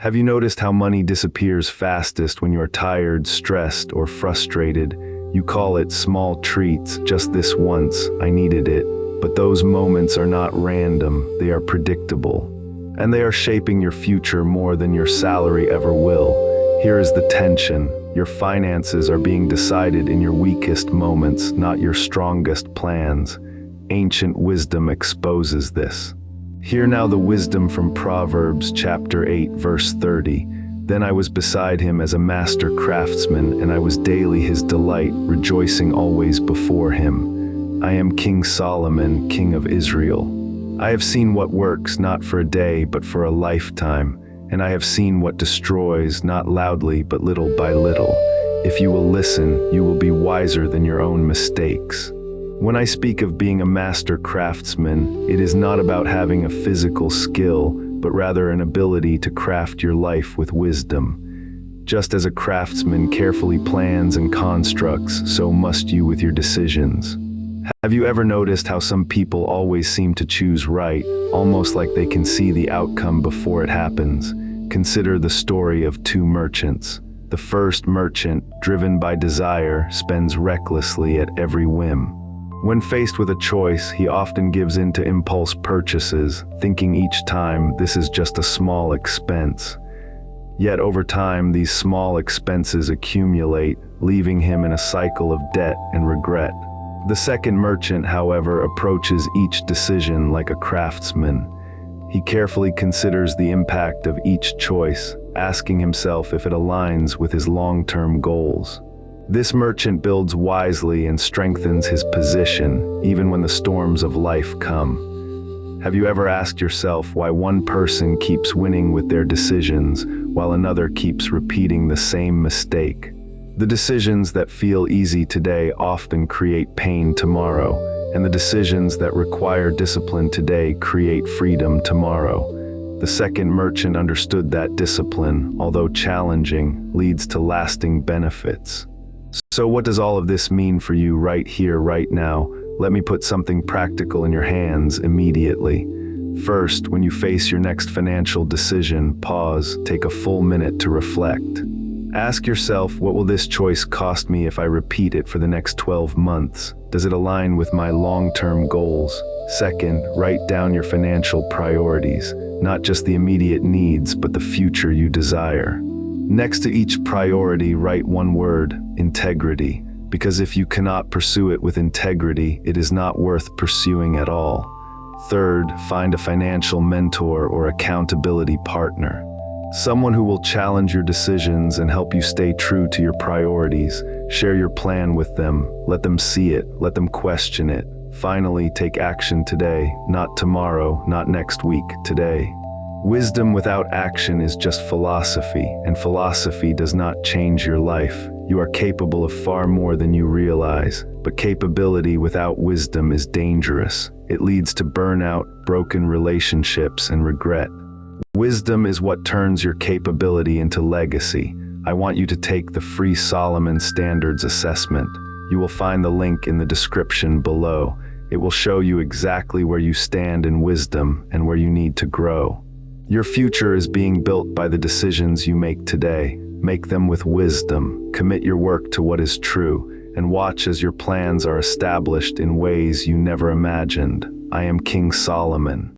Have you noticed how money disappears fastest when you are tired, stressed, or frustrated? You call it small treats, just this once, I needed it. But those moments are not random, they are predictable. And they are shaping your future more than your salary ever will. Here is the tension. Your finances are being decided in your weakest moments, not your strongest plans. Ancient wisdom exposes this. Hear now the wisdom from Proverbs chapter 8, verse 30. Then I was beside him as a master craftsman, and I was daily his delight, rejoicing always before him. I am King Solomon, King of Israel. I have seen what works not for a day, but for a lifetime, and I have seen what destroys, not loudly, but little by little. If you will listen, you will be wiser than your own mistakes. When I speak of being a master craftsman, it is not about having a physical skill, but rather an ability to craft your life with wisdom. Just as a craftsman carefully plans and constructs, so must you with your decisions. Have you ever noticed how some people always seem to choose right, almost like they can see the outcome before it happens? Consider the story of two merchants. The first merchant, driven by desire, spends recklessly at every whim. When faced with a choice, he often gives in to impulse purchases, thinking each time this is just a small expense. Yet over time, these small expenses accumulate, leaving him in a cycle of debt and regret. The second merchant, however, approaches each decision like a craftsman. He carefully considers the impact of each choice, asking himself if it aligns with his long-term goals. This merchant builds wisely and strengthens his position, even when the storms of life come. Have you ever asked yourself why one person keeps winning with their decisions, while another keeps repeating the same mistake? The decisions that feel easy today often create pain tomorrow, and the decisions that require discipline today create freedom tomorrow. The second merchant understood that discipline, although challenging, leads to lasting benefits. So what does all of this mean for you right here, right now? Let me put something practical in your hands immediately. First, when you face your next financial decision, pause, take a full minute to reflect. Ask yourself, what will this choice cost me if I repeat it for the next 12 months? Does it align with my long-term goals? Second, write down your financial priorities, not just the immediate needs, but the future you desire. Next to each priority, write one word: integrity. Because if you cannot pursue it with integrity, it is not worth pursuing at all. Third, find a financial mentor or accountability partner. Someone who will challenge your decisions and help you stay true to your priorities. Share your plan with them. Let them see it. Let them question it. Finally, take action today, not tomorrow, not next week, today. Wisdom without action is just philosophy, and philosophy does not change your life. You are capable of far more than you realize, but capability without wisdom is dangerous. It leads to burnout, broken relationships, and regret. Wisdom is what turns your capability into legacy. I want you to take the free Solomon Standards Assessment. You will find the link in the description below. It will show you exactly where you stand in wisdom and where you need to grow. Your future is being built by the decisions you make today. Make them with wisdom, commit your work to what is true, and watch as your plans are established in ways you never imagined. I am King Solomon.